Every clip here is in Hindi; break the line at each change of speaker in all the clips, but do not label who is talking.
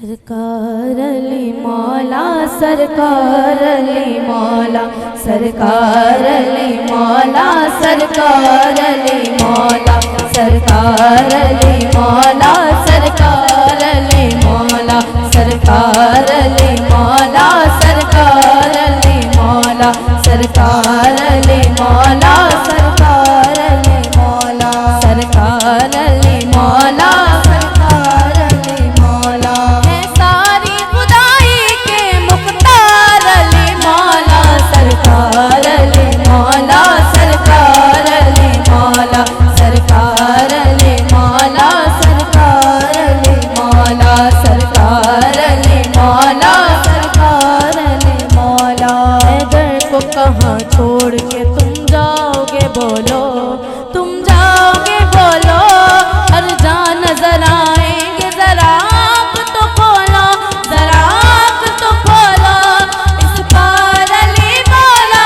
सरकार अली मौला, सरकार अली मौला, सरकार अली मौला, सरकार अली मौला, सरकार अली मौला, सरकार अली मौला, सरकार अली मौला, सरकार अली मौला, सरकार अली मौला, सरकार अली मौला, सरकार अली मौला, सरकार अली मौला है सारी खुदाई के मुख्तार अली मौला, सरकार अली मौला, सरकार अली मौला, सरकार अली मौला, सरकार अली मौला, सरकार अली मौला, सरकार अली मौला। घर को कहाँ छोड़ के तुम जाओगे बोलो, तुम जाओगे बोलो, हर जान नजर आएंगे, जरा आँख तो खोलो, जरा आँख तो खोलो, इस पार अली मौला,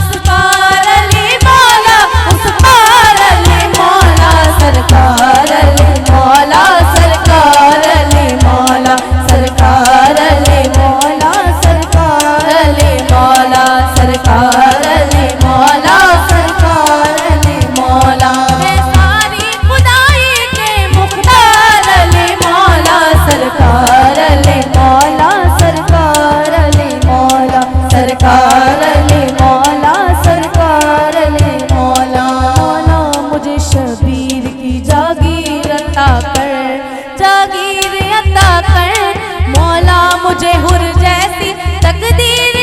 इस पार अली मौला, उस पार अली मौला, सरकार अली मौला, सरकार अली मौला, सरकार अली मौला, सरकार अली मौला, सरकार अली मौला, सरकार अली मौला है सारी खुदाई के मुख्तार अली मौला, सरकार अली मौला, सरकार अली मौला, सरकार अली मौला, सरकार अली मौला। मौला मुझे शबीर की जागीर अता कर, जागीर अता कर, मौला मुझे हुर जैसी तकदीर